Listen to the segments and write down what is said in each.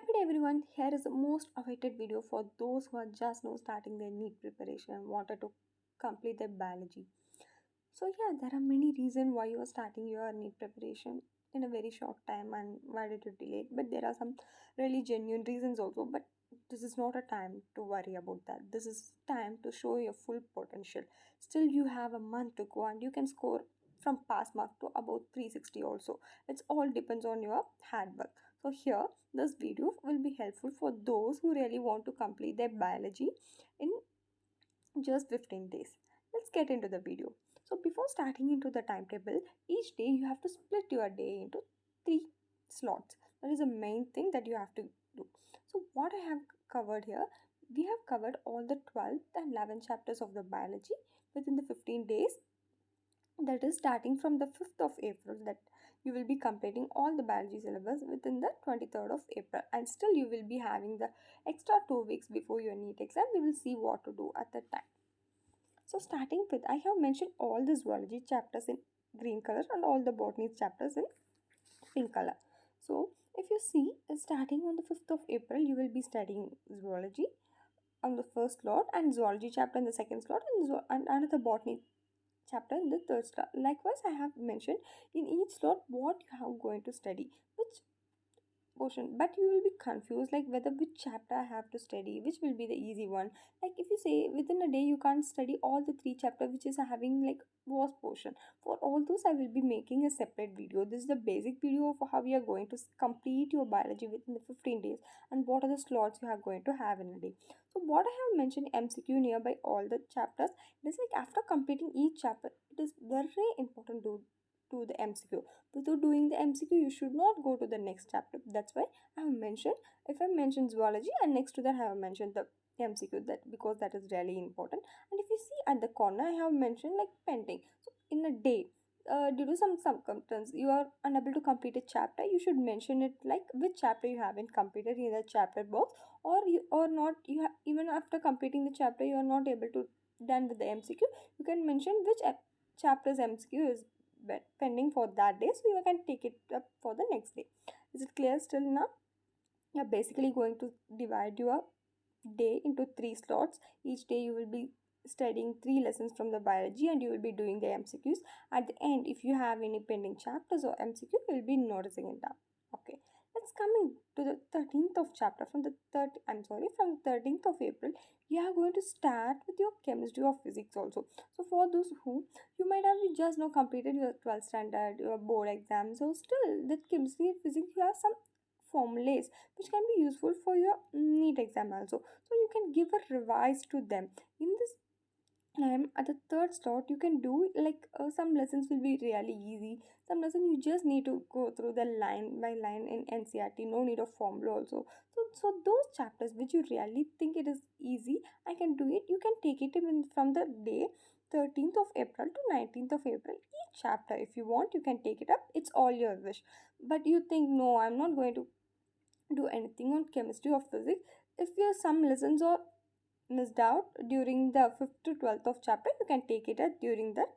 day everyone, here is the most awaited video for those who are just now starting their NEET preparation and wanted to complete their biology. So yeah, there are many reasons why you are starting your NEET preparation in a very short time and why did you delay it. But there are some really genuine reasons also. But this is not a time to worry about that. This is time to show your full potential. Still, you have a month to go and you can score from pass mark to about 360 also. It's all depends on your hard work. So here, this video will be helpful for those who really want to complete their biology in just 15 days. Let's get into the video. So before starting into the timetable, each day you have to split your day into three slots. That is the main thing that you have to do. So what I have covered here, we have covered all the 12th and 11th chapters of the biology within the 15 days. That is starting from the 5th of April, that you will be completing all the biology syllabus within the 23rd of April, and still you will be having the extra 2 weeks before your NEET exam. We will see what to do at that time. So starting with, I have mentioned all the zoology chapters in green color and all the botany chapters in pink color. So if you see, starting on the 5th of April, you will be studying zoology on the first slot and zoology chapter in the second slot and another botany chapter in the third slot. Likewise, I have mentioned in each slot what you are going to study, which portion, but you will be confused like whether which chapter I have to study, which will be the easy one. Like if you say within a day you can't study all the three chapter which is having like was portion, for all those I will be making a separate video. This is the basic video of how you are going to complete your biology within the 15 days and what are the slots you are going to have in a day. So what I have mentioned MCQ nearby all the chapters, it is like after completing each chapter it is very important to do the MCQ. Without doing the MCQ, you should not go to the next chapter. That's why I have mentioned, if I mention zoology and next to that I have mentioned the MCQ, that because that is really important. And if you see at the corner, I have mentioned like pending. So in a day, due to some circumstance you are unable to complete a chapter, you should mention it like which chapter you haven't completed in the chapter box, or you or not you even after completing the chapter you are not able to done with the MCQ. You can mention which chapter's MCQ is pending for that day, so you can take it up for the next day. Is it clear still now? You're basically going to divide your day into three slots. Each day you will be studying three lessons from the biology and you will be doing the MCQs. At the end, if you have any pending chapters or MCQ, you will be noticing it down. Okay, let's coming to the 13th of chapter. From the 13th of April, you are going to start with your chemistry or physics also. So for those who, you might have just now completed your 12th standard, your board exam, so still that chemistry and physics you have some formulas which can be useful for your NEET exam also. So you can give a revise to them. In this time at the third slot, you can do like some lessons will be really easy. Some lesson you just need to go through the line by line in NCRT. No need of formula also. So those chapters which you really think it is easy, I can do it. You can take it even from the day 13th of April to 19th of April. Each chapter, if you want, you can take it up. It's all your wish. But you think, no, I'm not going to do anything on chemistry or physics. If your some lessons are missed out during the 5th to 12th of chapter, you can take it at during that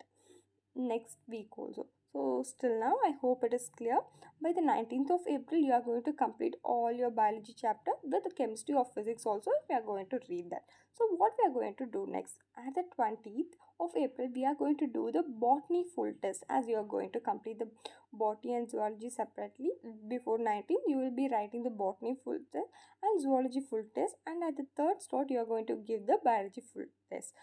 next week also. So still now I hope it is clear. By the 19th of April you are going to complete all your biology chapter with the chemistry or physics also. We are going to read that. So what we are going to do next, at the 20th of April we are going to do the botany full test, as you are going to complete the botany and zoology separately. Before 19th you will be writing the botany full test and zoology full test, and at the third slot you are going to give the biology full test.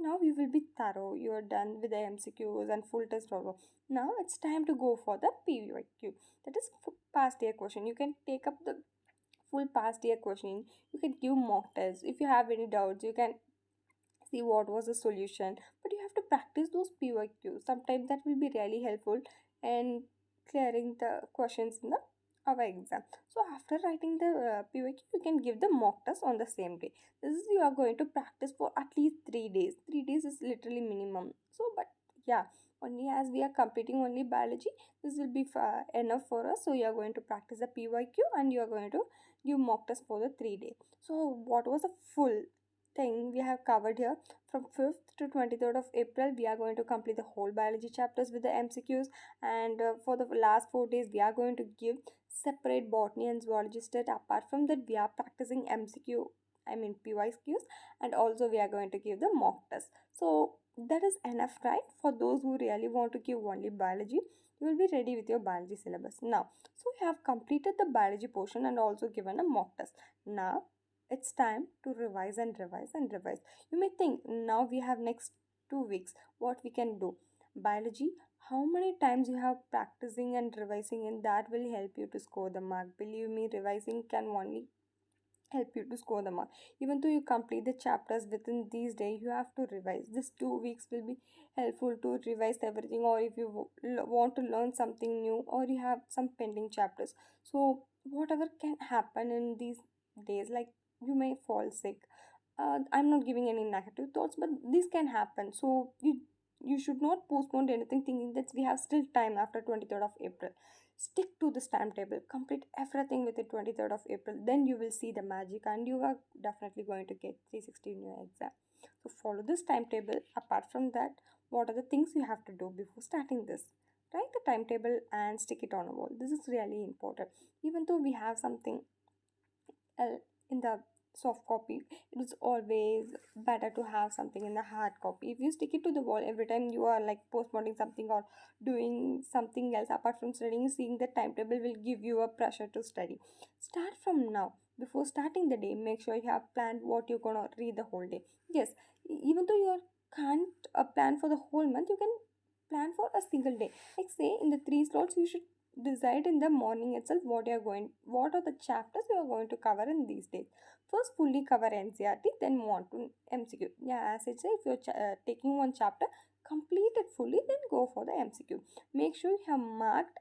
Now you will be thorough. You are done with the MCQs and full test also. Now it's time to go for the PYQ. That is past year question. You can take up the full past year questioning. You can give mock tests. If you have any doubts, you can see what was the solution. But you have to practice those PYQs. Sometimes that will be really helpful and clearing the questions in the our exam. So after writing the PYQ, you can give the mock test on the same day. This is you are going to practice for at least 3 days. 3 days is literally minimum. So, but yeah, only as we are completing only biology, this will be enough for us. So you are going to practice the PYQ and you are going to give mock test for the 3 day. So what was the full thing we have covered here. From 5th to 23rd of April, we are going to complete the whole biology chapters with the MCQs, and for the last 4 days, we are going to give separate botany and zoology stat. Apart from that, we are practicing MCQ, I mean PYQs, and also we are going to give the mock test. So that is enough, right? For those who really want to give only biology, you will be ready with your biology syllabus now. So we have completed the biology portion and also given a mock test. Now it's time to revise and revise and revise. You may think now we have next 2 weeks, what we can do. Biology, how many times you have practicing and revising, and that will help you to score the mark. Believe me, revising can only help you to score the mark. Even though you complete the chapters within these days, you have to revise. This 2 weeks will be helpful to revise everything, or if you want to learn something new, or you have some pending chapters. So whatever can happen in these days, like you may fall sick. I'm not giving any negative thoughts, but this can happen. So you should not postpone anything thinking that we have still time after 23rd of April. Stick to this timetable, complete everything with the 23rd of April, then you will see the magic and you are definitely going to get 360 in your exam. So follow this timetable. Apart from that, what are the things you have to do before starting this? Write the timetable and stick it on a wall. This is really important. Even though we have something in the soft copy, it is always better to have something in the hard copy. If you stick it to the wall every time you are like postponing something or doing something else apart from studying, seeing the timetable will give you a pressure to study. Start from now. Before starting the day, make sure you have planned what you're gonna read the whole day. Yes, even though you can't plan for the whole month, you can plan for a single day. Like say in the 3 slots, you should decide in the morning itself what are the chapters you are going to cover in these days. First fully cover NCRT, then move on to MCQ. Yeah, as I say, if you're taking one chapter, complete it fully, then go for the MCQ. Make sure you have marked,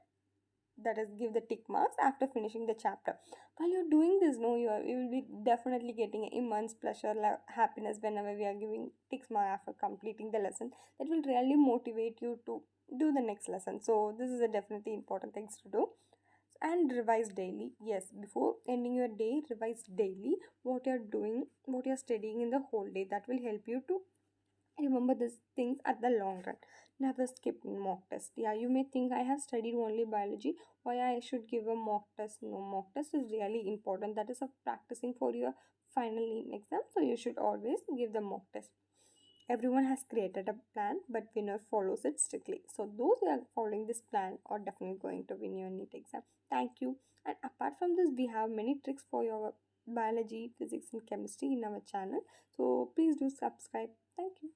that is give the tick marks after finishing the chapter. While you're doing this, no, you will be definitely getting immense pleasure, happiness whenever we are giving ticks mark after completing the lesson. That will really motivate you to do the next lesson. So this is a definitely important things to do. And revise daily. Yes, before ending your day, revise daily what you're doing, what you're studying in the whole day. That will help you to remember these things at the long run. Never skip mock test. Yeah, you may think I have studied only biology, why I should give a mock test. No, mock test is really important. That is a practicing for your final exam, so you should always give the mock test. Everyone has created a plan, but winner follows it strictly. So those who are following this plan are definitely going to win your NEET exam. Thank you. And apart from this, we have many tricks for your biology, physics, and chemistry in our channel. So please do subscribe. Thank you.